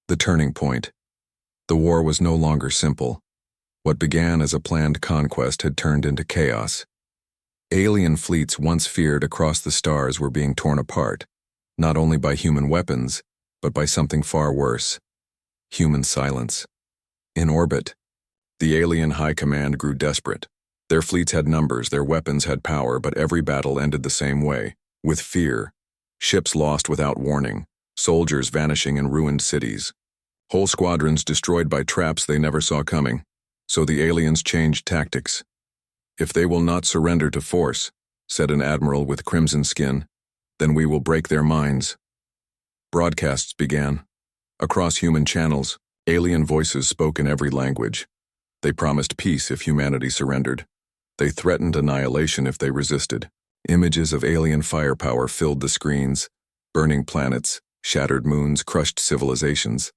The turning point. The war was no longer simple. What began as a planned conquest had turned into chaos. Alien fleets once feared across the stars were being torn apart, not only by human weapons, but by something far worse: human silence. In orbit, the alien high command grew desperate. Their fleets had numbers, their weapons had power, but every battle ended the same way, with fear. Ships lost without warning, soldiers vanishing in ruined cities, whole squadrons destroyed by traps they never saw coming. So the aliens changed tactics. "If they will not surrender to force," said an admiral with crimson skin, "then we will break their minds." Broadcasts began. Across human channels, alien voices spoke in every language. They promised peace if humanity surrendered. They threatened annihilation if they resisted. Images of alien firepower filled the screens: burning planets, shattered moons, crushed civilizations.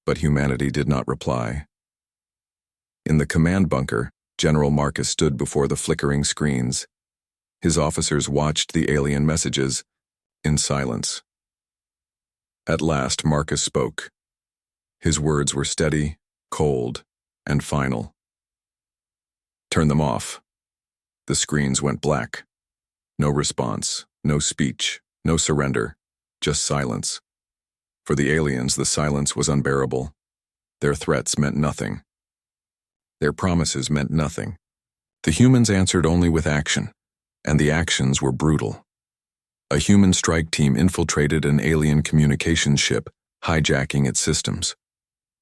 But humanity did not reply. In the command bunker, General Marcus stood before the flickering screens. His officers watched the alien messages in silence. At last, Marcus spoke. His words were steady, cold, and final. "Turn them off." The screens went black. No response, no speech, no surrender, just silence. For the aliens, the silence was unbearable. Their threats meant nothing. Their promises meant nothing. The humans answered only with action, and the actions were brutal. A human strike team infiltrated an alien communications ship, hijacking its systems.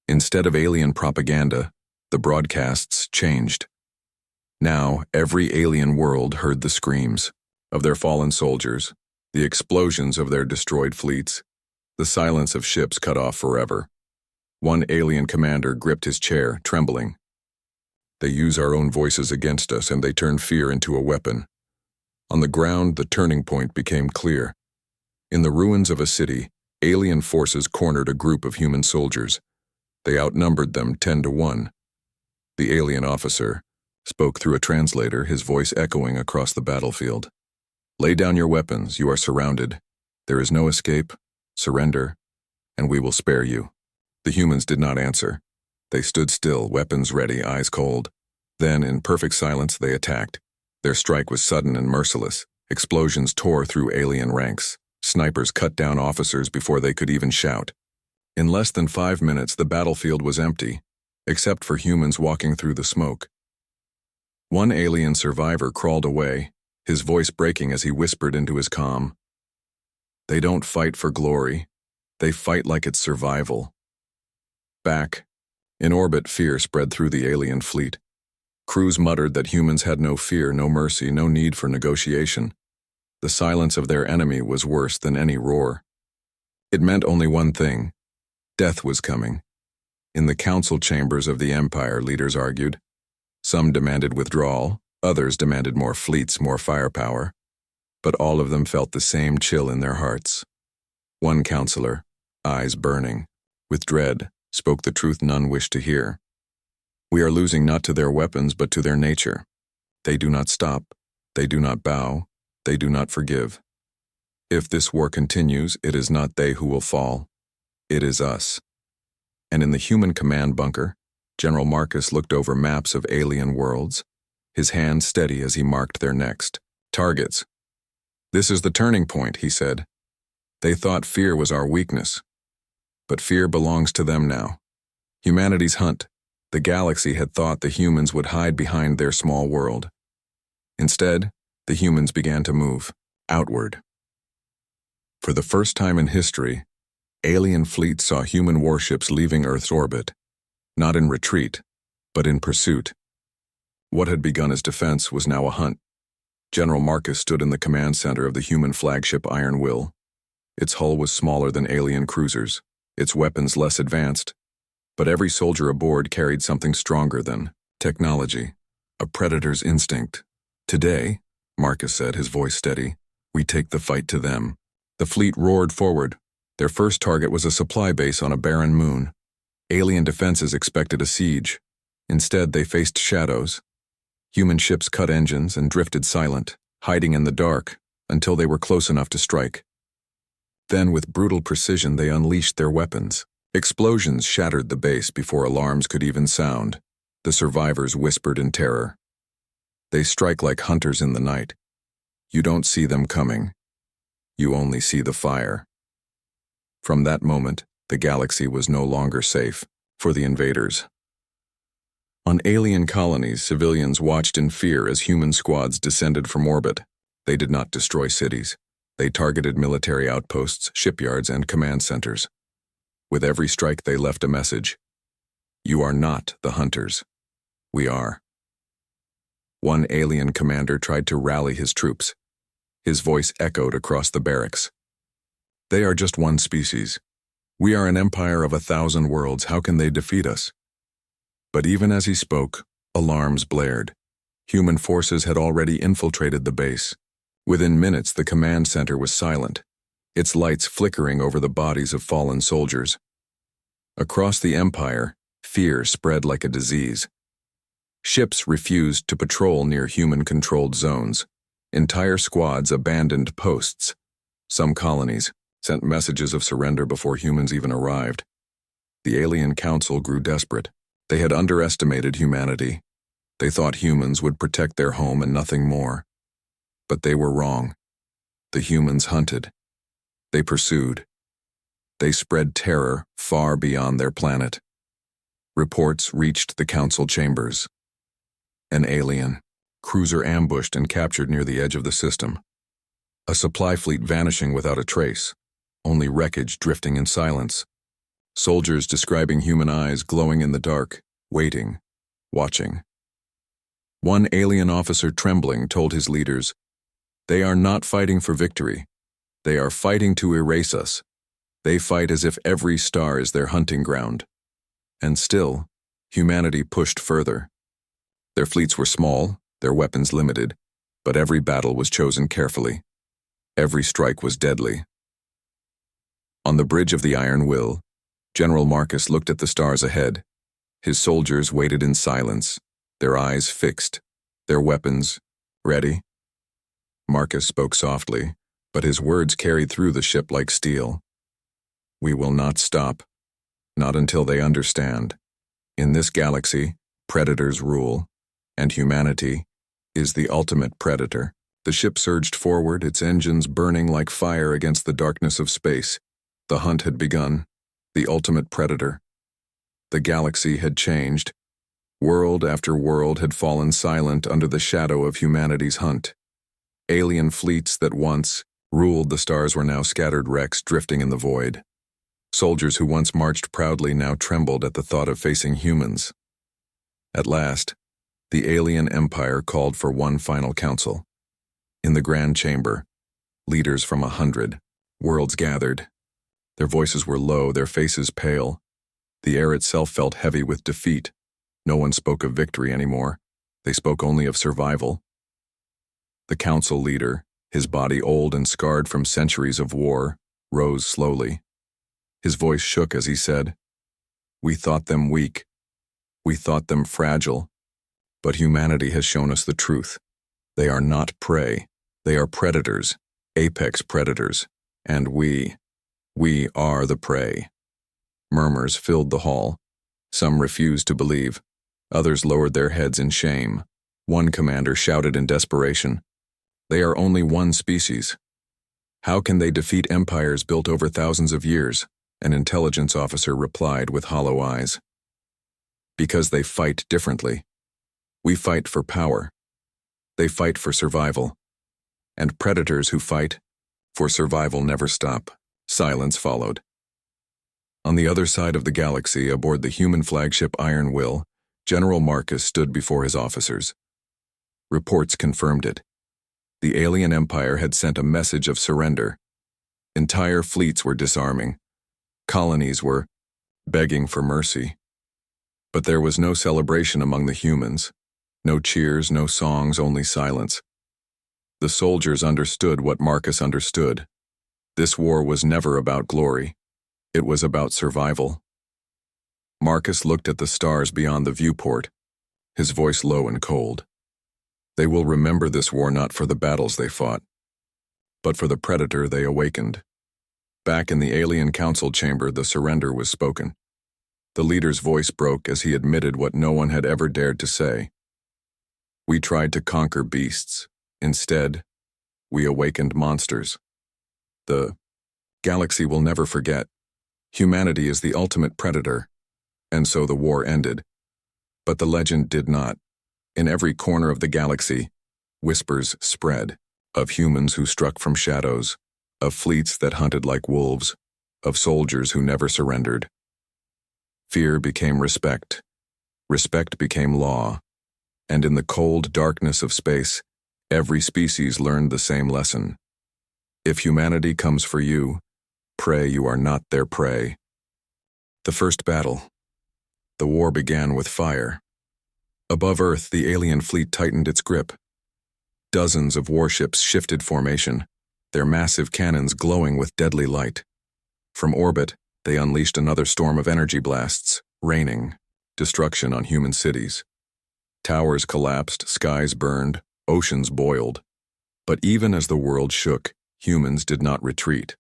Instead of alien propaganda, the broadcasts changed. Now, every alien world heard the screams of their fallen soldiers, the explosions of their destroyed fleets, the silence of ships cut off forever. One alien commander gripped his chair, trembling. "They use our own voices against us, and they turn fear into a weapon." On the ground, the turning point became clear. In the ruins of a city, alien forces cornered a group of human soldiers. They outnumbered them 10-1. The alien officer spoke through a translator, his voice echoing across the battlefield. "Lay down your weapons, you are surrounded. There is no escape. Surrender, and we will spare you." The humans did not answer. They stood still, weapons ready, eyes cold. Then, in perfect silence, they attacked. Their strike was sudden and merciless. Explosions tore through alien ranks. Snipers cut down officers before they could even shout. In less than 5 minutes, the battlefield was empty, except for humans walking through the smoke. One alien survivor crawled away, his voice breaking as he whispered into his comm. "They don't fight for glory. They fight like it's survival." Back in orbit, fear spread through the alien fleet. Crews muttered that humans had no fear, no mercy, no need for negotiation. The silence of their enemy was worse than any roar. It meant only one thing: death was coming. In the council chambers of the Empire, leaders argued. Some demanded withdrawal, others demanded more fleets, more firepower. But all of them felt the same chill in their hearts. One counselor, eyes burning with dread, spoke the truth none wished to hear. "We are losing not to their weapons, but to their nature. They do not stop. They do not bow. They do not forgive. If this war continues, it is not they who will fall. It is us." And in the human command bunker, General Marcus looked over maps of alien worlds, his hand steady as he marked their next targets. "This is the turning point," he said. "They thought fear was our weakness. But fear belongs to them now. Humanity's hunt. The galaxy had thought the humans would hide behind their small world. Instead, the humans began to move outward. For the first time in history, alien fleets saw human warships leaving Earth's orbit, not in retreat, but in pursuit. What had begun as defense was now a hunt. General Marcus stood in the command center of the human flagship Iron Will. Its hull was smaller than alien cruisers, its weapons less advanced, but every soldier aboard carried something stronger than technology, a predator's instinct. "Today," Marcus said, his voice steady, "we take the fight to them." The fleet roared forward. Their first target was a supply base on a barren moon. Alien defenses expected a siege. Instead, they faced shadows. Human ships cut engines and drifted silent, hiding in the dark until they were close enough to strike. Then, with brutal precision, they unleashed their weapons. Explosions shattered the base before alarms could even sound. The survivors whispered in terror. They strike like hunters in the night. You don't see them coming. You only see the fire. From that moment, the galaxy was no longer safe for the invaders. On alien colonies, civilians watched in fear as human squads descended from orbit. They did not destroy cities. They targeted military outposts, shipyards, and command centers. With every strike, they left a message. You are not the hunters. We are. One alien commander tried to rally his troops. His voice echoed across the barracks. They are just one species. We are an empire of 1,000 worlds. How can they defeat us? But even as he spoke, alarms blared. Human forces had already infiltrated the base. Within minutes, the command center was silent, its lights flickering over the bodies of fallen soldiers. Across the empire, fear spread like a disease. Ships refused to patrol near human-controlled zones. Entire squads abandoned posts. Some colonies sent messages of surrender before humans even arrived. The alien council grew desperate. They had underestimated humanity. They thought humans would protect their home and nothing more. But they were wrong. The humans hunted. They pursued. They spread terror far beyond their planet. Reports reached the council chambers. An alien cruiser ambushed and captured near the edge of the system. A supply fleet vanishing without a trace, only wreckage drifting in silence. Soldiers describing human eyes glowing in the dark, waiting, watching. One alien officer trembling told his leaders, "They are not fighting for victory. They are fighting to erase us. They fight as if every star is their hunting ground." And still, humanity pushed further. Their fleets were small, their weapons limited, but every battle was chosen carefully. Every strike was deadly. On the bridge of the Iron Will, General Marcus looked at the stars ahead. His soldiers waited in silence, their eyes fixed, their weapons ready. Marcus spoke softly, but his words carried through the ship like steel. We will not stop, not until they understand. In this galaxy, predators rule, and humanity is the ultimate predator. The ship surged forward, its engines burning like fire against the darkness of space. The hunt had begun. The ultimate predator. The galaxy had changed. World after world had fallen silent under the shadow of humanity's hunt. Alien fleets that once ruled the stars were now scattered wrecks drifting in the void. Soldiers who once marched proudly now trembled at the thought of facing humans. At last, the alien empire called for one final council. In the grand chamber, leaders from 100 worlds gathered. Their voices were low, their faces pale. The air itself felt heavy with defeat. No one spoke of victory anymore. They spoke only of survival. The council leader, his body old and scarred from centuries of war, rose slowly. His voice shook as he said, "We thought them weak. We thought them fragile. But humanity has shown us the truth. They are not prey. They are predators, apex predators. And we are the prey." Murmurs filled the hall. Some refused to believe. Others lowered their heads in shame. One commander shouted in desperation, "They are only one species. How can they defeat empires built over thousands of years?" An intelligence officer replied with hollow eyes. "Because they fight differently. We fight for power. They fight for survival. And predators who fight for survival never stop." Silence followed. On the other side of the galaxy, aboard the human flagship Iron Will, General Marcus stood before his officers. Reports confirmed it. The alien empire had sent a message of surrender. Entire fleets were disarming. Colonies were begging for mercy. But there was no celebration among the humans. No cheers, no songs, only silence. The soldiers understood what Marcus understood. This war was never about glory. It was about survival. Marcus looked at the stars beyond the viewport, his voice low and cold. They will remember this war not for the battles they fought, but for the predator they awakened. Back in the alien council chamber, the surrender was spoken. The leader's voice broke as he admitted what no one had ever dared to say. We tried to conquer beasts. Instead, we awakened monsters. The galaxy will never forget. Humanity is the ultimate predator, and so the war ended. But the legend did not. In every corner of the galaxy, whispers spread of humans who struck from shadows, of fleets that hunted like wolves, of soldiers who never surrendered. Fear became respect. Respect became law. And in the cold darkness of space, every species learned the same lesson. If humanity comes for you, pray you are not their prey. The first battle. The war began with fire. Above Earth, the alien fleet tightened its grip. Dozens of warships shifted formation, their massive cannons glowing with deadly light. From orbit, they unleashed another storm of energy blasts, raining destruction on human cities. Towers collapsed, skies burned, oceans boiled. But even as the world shook, humans did not retreat.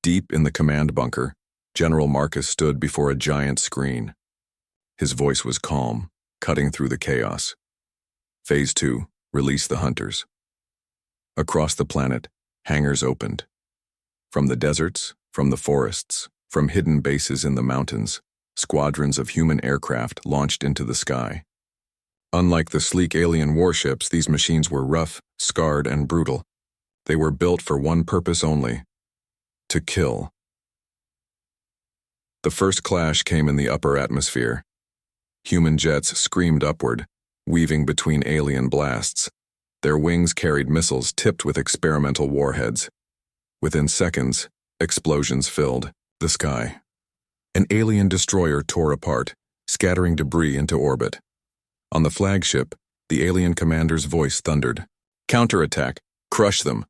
Deep in the command bunker, General Marcus stood before a giant screen. His voice was calm, cutting through the chaos. Phase 2, release the hunters. Across the planet, hangars opened. From the deserts, from the forests, from hidden bases in the mountains, squadrons of human aircraft launched into the sky. Unlike the sleek alien warships, these machines were rough, scarred, and brutal. They were built for one purpose only: to kill. The first clash came in the upper atmosphere. Human jets screamed upward, weaving between alien blasts. Their wings carried missiles tipped with experimental warheads. Within seconds, explosions filled the sky. An alien destroyer tore apart, scattering debris into orbit. On the flagship, the alien commander's voice thundered. Counterattack! Crush them!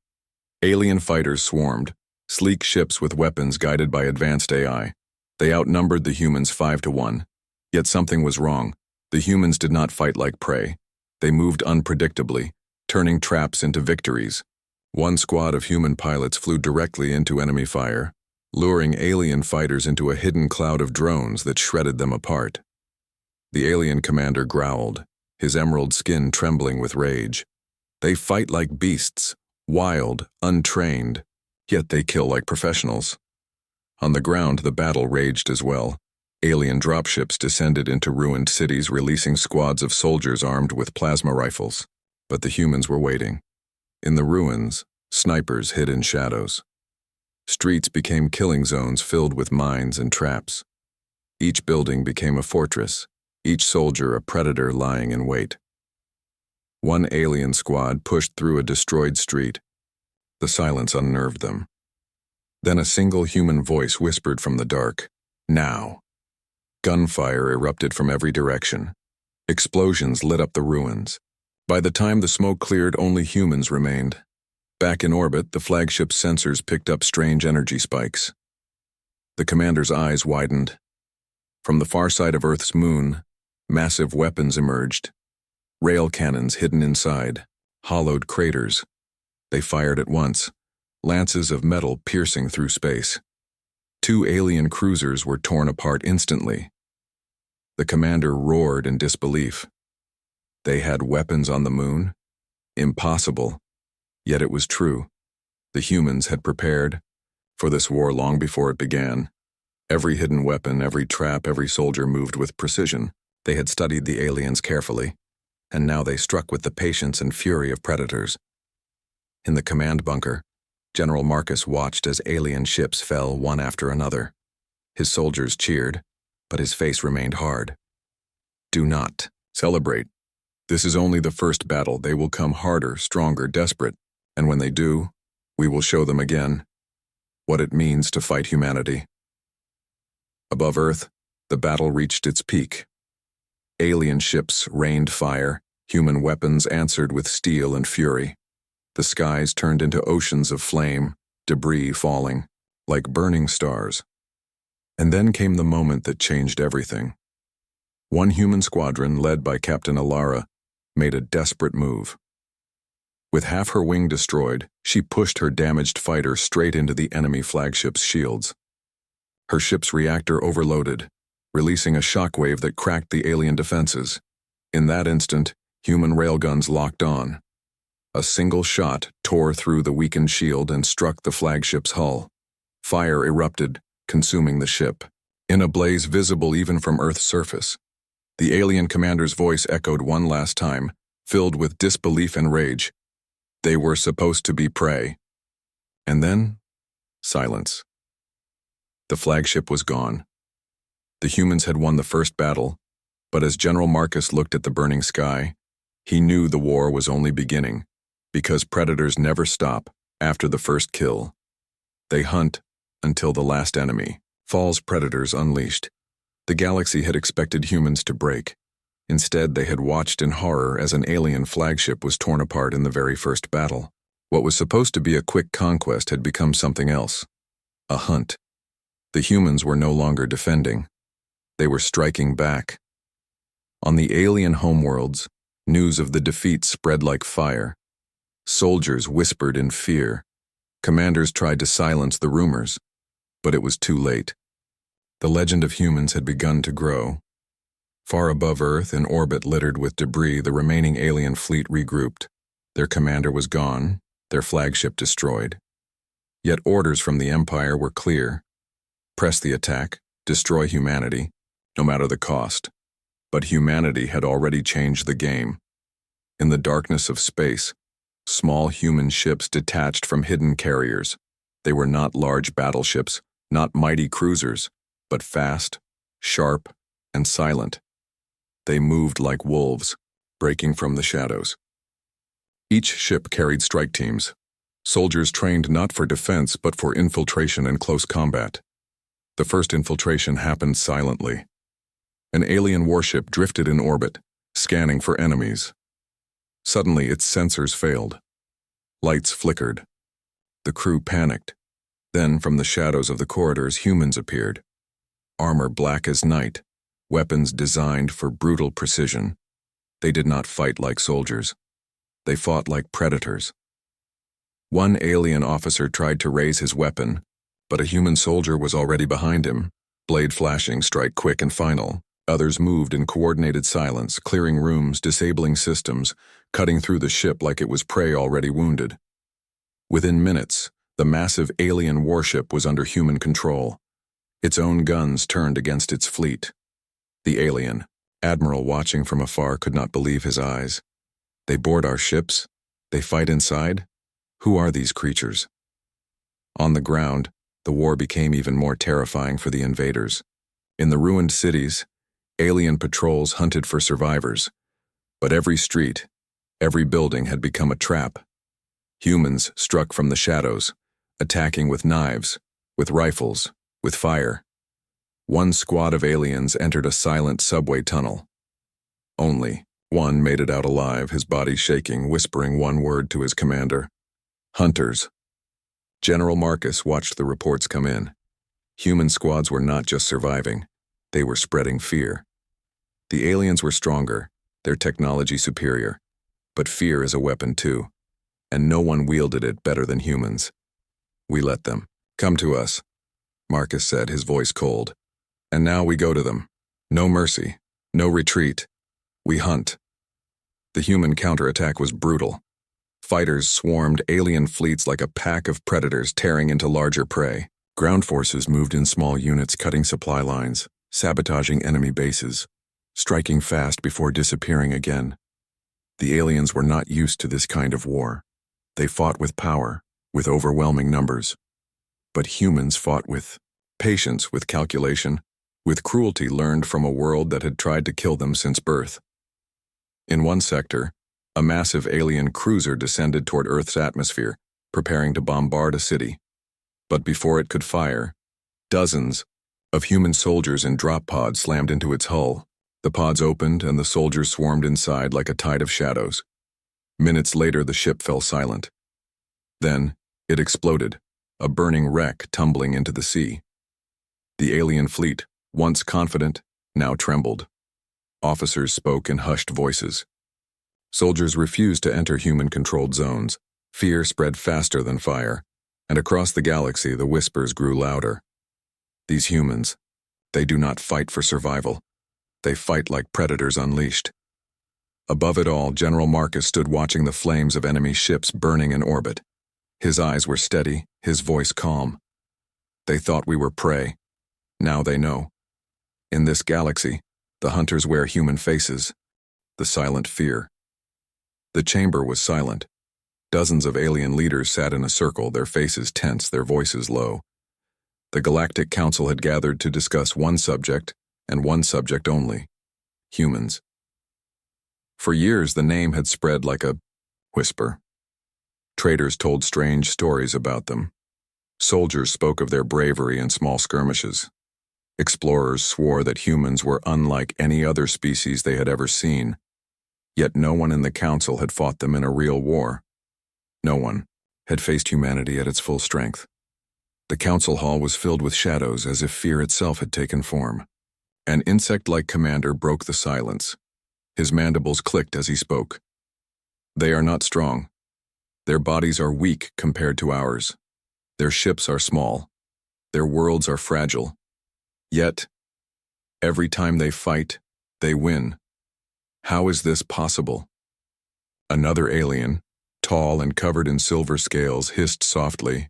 Alien fighters swarmed, sleek ships with weapons guided by advanced AI. They outnumbered the humans 5-1. Yet something was wrong. The humans did not fight like prey. They moved unpredictably, turning traps into victories. One squad of human pilots flew directly into enemy fire, luring alien fighters into a hidden cloud of drones that shredded them apart. The alien commander growled, his emerald skin trembling with rage. They fight like beasts, wild, untrained, yet they kill like professionals. On the ground, the battle raged as well. Alien dropships descended into ruined cities, releasing squads of soldiers armed with plasma rifles. But the humans were waiting. In the ruins, snipers hid in shadows. Streets became killing zones filled with mines and traps. Each building became a fortress, each soldier a predator lying in wait. One alien squad pushed through a destroyed street. The silence unnerved them. Then a single human voice whispered from the dark, "Now." Gunfire erupted from every direction. Explosions lit up the ruins. By the time the smoke cleared, only humans remained. Back in orbit, the flagship's sensors picked up strange energy spikes. The commander's eyes widened. From the far side of Earth's moon, massive weapons emerged. Rail cannons hidden inside, hollowed craters. They fired at once, lances of metal piercing through space. 2 alien cruisers were torn apart instantly. The commander roared in disbelief. They had weapons on the moon? Impossible. Yet it was true. The humans had prepared for this war long before it began. Every hidden weapon, every trap, every soldier moved with precision. They had studied the aliens carefully, and now they struck with the patience and fury of predators. In the command bunker, General Marcus watched as alien ships fell one after another. His soldiers cheered, but his face remained hard. Do not celebrate. This is only the first battle. They will come harder, stronger, desperate. And when they do, we will show them again what it means to fight humanity. Above Earth, the battle reached its peak. Alien ships rained fire, human weapons answered with steel and fury. The skies turned into oceans of flame, debris falling, like burning stars. And then came the moment that changed everything. One human squadron, led by Captain Alara, made a desperate move. With half her wing destroyed, she pushed her damaged fighter straight into the enemy flagship's shields. Her ship's reactor overloaded, releasing a shockwave that cracked the alien defenses. In that instant, human railguns locked on. A single shot tore through the weakened shield and struck the flagship's hull. Fire erupted, consuming the ship. In a blaze visible even from Earth's surface, the alien commander's voice echoed one last time, filled with disbelief and rage. They were supposed to be prey. And then, silence. The flagship was gone. The humans had won the first battle, but as General Marcus looked at the burning sky, he knew the war was only beginning, because predators never stop after the first kill. They hunt until the last enemy falls. Predators unleashed. The galaxy had expected humans to break. Instead, they had watched in horror as an alien flagship was torn apart in the very first battle. What was supposed to be a quick conquest had become something else. A hunt. The humans were no longer defending. They were striking back. On the alien homeworlds, news of the defeat spread like fire. Soldiers whispered in fear. Commanders tried to silence the rumors, but it was too late. The legend of humans had begun to grow. Far above Earth, in orbit littered with debris, the remaining alien fleet regrouped. Their commander was gone, their flagship destroyed. Yet orders from the Empire were clear. Press the attack, destroy humanity, no matter the cost. But humanity had already changed the game. In the darkness of space, small human ships detached from hidden carriers. They were not large battleships, not mighty cruisers, but fast, sharp, and silent. They moved like wolves, breaking from the shadows. Each ship carried strike teams, soldiers trained not for defense but for infiltration and close combat. The first infiltration happened silently. An alien warship drifted in orbit, scanning for enemies. Suddenly, its sensors failed. Lights flickered. The crew panicked. Then, from the shadows of the corridors, humans appeared. Armor black as night, weapons designed for brutal precision. They did not fight like soldiers. They fought like predators. One alien officer tried to raise his weapon, but a human soldier was already behind him, blade flashing, strike quick and final. Others moved in coordinated silence, clearing rooms, disabling systems, cutting through the ship like it was prey already wounded. Within minutes, the massive alien warship was under human control. Its own guns turned against its fleet. The alien, admiral watching from afar, could not believe his eyes. They board our ships? They fight inside? Who are these creatures? On the ground, the war became even more terrifying for the invaders. In the ruined cities, alien patrols hunted for survivors. But every street, every building had become a trap. Humans struck from the shadows, attacking with knives, with rifles, with fire. One squad of aliens entered a silent subway tunnel. Only one made it out alive, his body shaking, whispering one word to his commander. Hunters. General Marcus watched the reports come in. Human squads were not just surviving, they were spreading fear. The aliens were stronger, their technology superior, but fear is a weapon too, and no one wielded it better than humans. We let them. Come to us, Marcus said, his voice cold. And now we go to them. No mercy, no retreat. We hunt. The human counterattack was brutal. Fighters swarmed alien fleets like a pack of predators tearing into larger prey. Ground forces moved in small units, cutting supply lines, sabotaging enemy bases, striking fast before disappearing again. The aliens were not used to this kind of war. They fought with power, with overwhelming numbers. But humans fought with patience, with calculation, with cruelty learned from a world that had tried to kill them since birth. In one sector, a massive alien cruiser descended toward Earth's atmosphere, preparing to bombard a city. But before it could fire, dozens of human soldiers in drop pods slammed into its hull. The pods opened and the soldiers swarmed inside like a tide of shadows. Minutes later, the ship fell silent. Then, it exploded, a burning wreck tumbling into the sea. The alien fleet, once confident, now trembled. Officers spoke in hushed voices. Soldiers refused to enter human-controlled zones. Fear spread faster than fire, and across the galaxy the whispers grew louder. These humans, they do not fight for survival. They fight like predators unleashed. Above it all, General Marcus stood watching the flames of enemy ships burning in orbit. His eyes were steady, his voice calm. They thought we were prey. Now they know. In this galaxy, the hunters wear human faces. The silent fear. The chamber was silent. Dozens of alien leaders sat in a circle, their faces tense, their voices low. The Galactic Council had gathered to discuss one subject, and one subject only: humans. For years, the name had spread like a whisper. Traders told strange stories about them. Soldiers spoke of their bravery in small skirmishes. Explorers swore that humans were unlike any other species they had ever seen. Yet no one in the Council had fought them in a real war. No one had faced humanity at its full strength. The council hall was filled with shadows, as if fear itself had taken form. An insect-like commander broke the silence. His mandibles clicked as he spoke. They are not strong. Their bodies are weak compared to ours. Their ships are small. Their worlds are fragile. Yet, every time they fight, they win. How is this possible? Another alien, tall and covered in silver scales, hissed softly.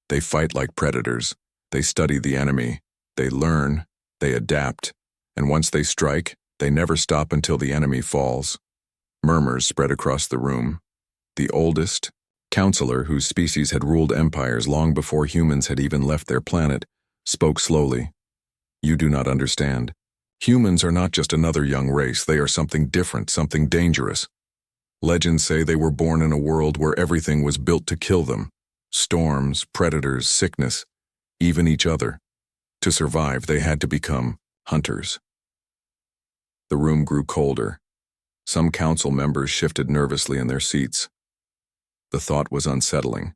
They fight like predators. They study the enemy. They learn. They adapt. And once they strike, they never stop until the enemy falls. Murmurs spread across the room. The oldest, counselor whose species had ruled empires long before humans had even left their planet, spoke slowly. You do not understand. Humans are not just another young race. They are something different, something dangerous. Legends say they were born in a world where everything was built to kill them. Storms, predators, sickness, even each other. To survive, they had to become hunters. The room grew colder. Some council members shifted nervously in their seats. The thought was unsettling.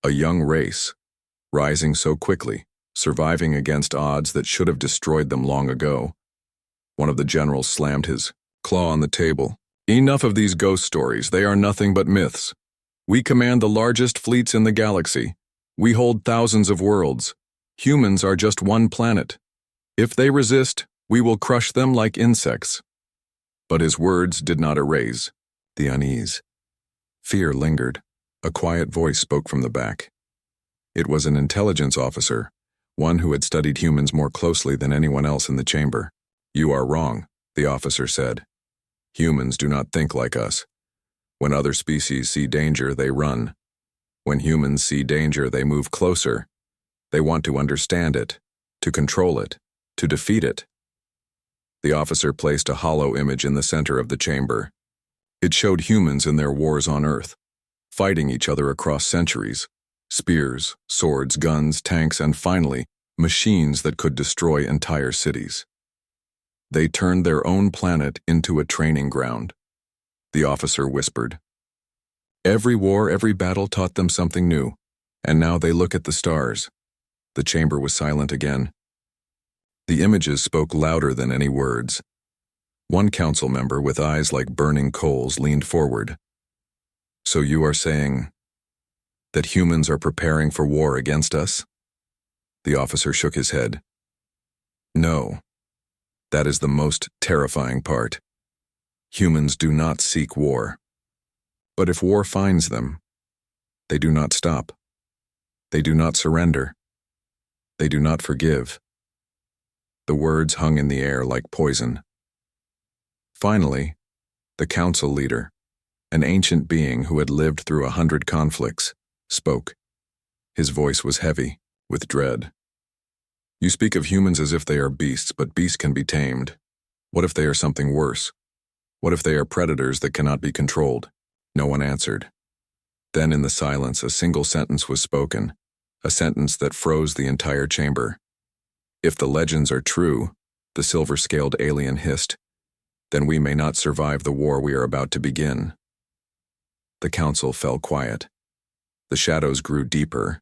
A young race, rising so quickly, surviving against odds that should have destroyed them long ago. One of the generals slammed his claw on the table. Enough of these ghost stories. They are nothing but myths. We command the largest fleets in the galaxy. We hold thousands of worlds. Humans are just one planet. If they resist, we will crush them like insects. But his words did not erase the unease. Fear lingered. A quiet voice spoke from the back. It was an intelligence officer, one who had studied humans more closely than anyone else in the chamber. You are wrong, the officer said. Humans do not think like us. When other species see danger, they run. When humans see danger, they move closer. They want to understand it, to control it, to defeat it. The officer placed a hollow image in the center of the chamber. It showed humans in their wars on Earth, fighting each other across centuries. Spears, swords, guns, tanks, and finally, machines that could destroy entire cities. They turned their own planet into a training ground. The officer whispered. Every war, every battle taught them something new, and now they look at the stars. The chamber was silent again. The images spoke louder than any words. One council member with eyes like burning coals leaned forward. So you are saying that humans are preparing for war against us? The officer shook his head. No. That is the most terrifying part. Humans do not seek war. But if war finds them, they do not stop. They do not surrender. They do not forgive. The words hung in the air like poison. Finally, the council leader, an ancient being who had lived through 100 conflicts, spoke. His voice was heavy, with dread. You speak of humans as if they are beasts, but beasts can be tamed. What if they are something worse? What if they are predators that cannot be controlled? No one answered. Then in the silence, a single sentence was spoken, a sentence that froze the entire chamber. If the legends are true, the silver-scaled alien hissed, then we may not survive the war we are about to begin. The council fell quiet. The shadows grew deeper,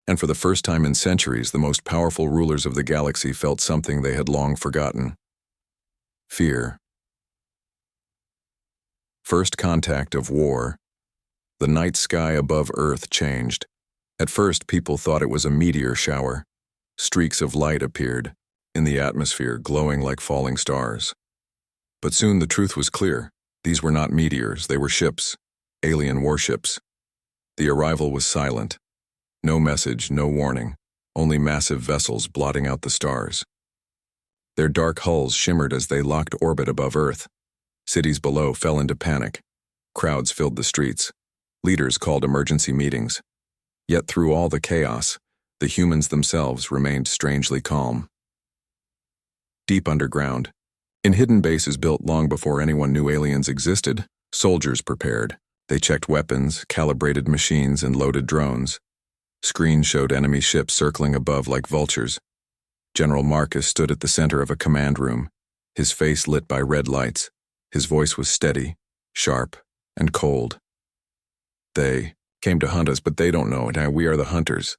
and for the first time in centuries, the most powerful rulers of the galaxy felt something they had long forgotten. Fear. First contact of war. The night sky above Earth changed. At first, people thought it was a meteor shower. Streaks of light appeared, in the atmosphere glowing like falling stars. But soon the truth was clear. These were not meteors, they were ships, alien warships. The arrival was silent. No message, no warning, only massive vessels blotting out the stars. Their dark hulls shimmered as they locked orbit above Earth. Cities below fell into panic. Crowds filled the streets. Leaders called emergency meetings. Yet through all the chaos, the humans themselves remained strangely calm. Deep underground, in hidden bases built long before anyone knew aliens existed, soldiers prepared. They checked weapons, calibrated machines, and loaded drones. Screens showed enemy ships circling above like vultures. General Marcus stood at the center of a command room, his face lit by red lights. His voice was steady, sharp, and cold. They came to hunt us, but they don't know it, and we are the hunters.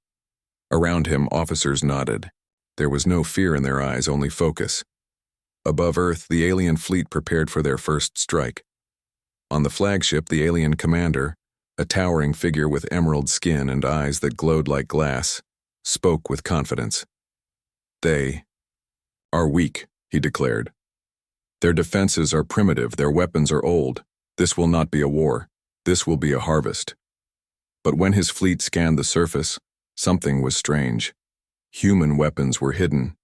Around him, officers nodded. There was no fear in their eyes, only focus. Above Earth, the alien fleet prepared for their first strike. On the flagship, the alien commander, a towering figure with emerald skin and eyes that glowed like glass, spoke with confidence. They are weak, he declared. Their defenses are primitive, their weapons are old. This will not be a war. This will be a harvest. But when his fleet scanned the surface, something was strange. Human weapons were hidden.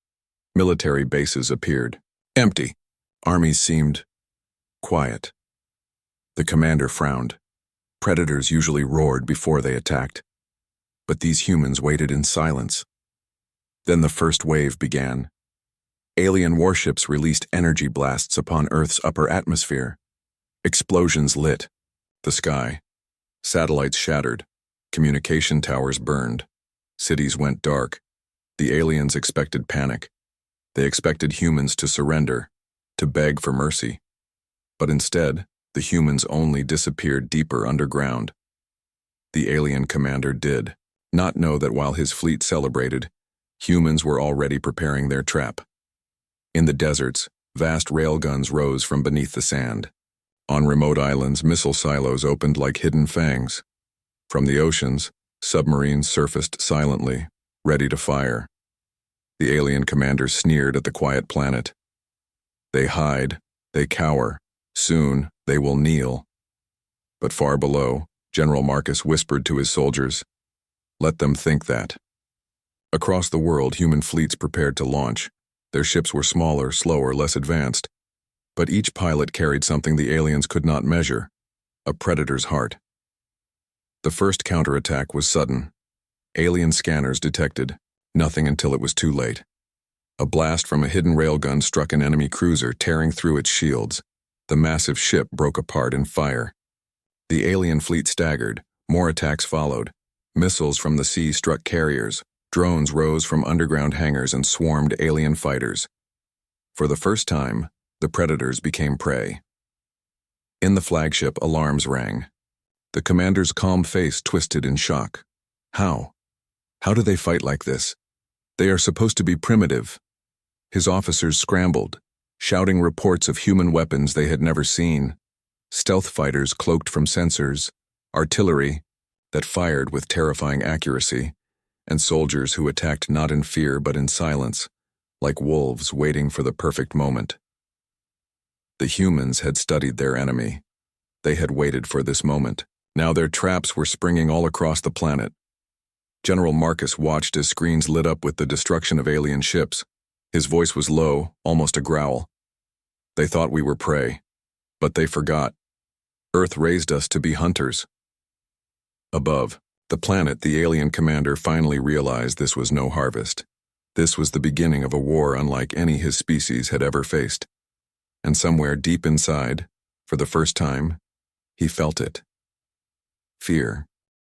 Military bases appeared. Empty. Armies seemed quiet. The commander frowned. Predators usually roared before they attacked. But these humans waited in silence. Then the first wave began. Alien warships released energy blasts upon Earth's upper atmosphere. Explosions lit the sky. Satellites shattered. Communication towers burned. Cities went dark. The aliens expected panic. They expected humans to surrender, to beg for mercy. But instead, the humans only disappeared deeper underground. The alien commander did not know that while his fleet celebrated, humans were already preparing their trap. In the deserts, vast railguns rose from beneath the sand. On remote islands, missile silos opened like hidden fangs. From the oceans, submarines surfaced silently, ready to fire. The alien commander sneered at the quiet planet. They hide, they cower. Soon, they will kneel. But far below, General Marcus whispered to his soldiers, "Let them think that." Across the world, human fleets prepared to launch. Their ships were smaller, slower, less advanced. But each pilot carried something the aliens could not measure, a predator's heart. The first counterattack was sudden. Alien scanners detected nothing until it was too late. A blast from a hidden railgun struck an enemy cruiser, tearing through its shields. The massive ship broke apart in fire. The alien fleet staggered. More attacks followed. Missiles from the sea struck carriers. Drones rose from underground hangars and swarmed alien fighters. For the first time, the predators became prey. In the flagship, alarms rang. The commander's calm face twisted in shock. How? How do they fight like this? They are supposed to be primitive. His officers scrambled, shouting reports of human weapons they had never seen. Stealth fighters cloaked from sensors, artillery that fired with terrifying accuracy, and soldiers who attacked not in fear but in silence, like wolves waiting for the perfect moment. The humans had studied their enemy. They had waited for this moment. Now their traps were springing all across the planet. General Marcus watched as screens lit up with the destruction of alien ships. His voice was low, almost a growl. They thought we were prey, but they forgot. Earth raised us to be hunters. Above the planet, the alien commander finally realized this was no harvest. This was the beginning of a war unlike any his species had ever faced. And somewhere deep inside, for the first time, he felt it. Fear.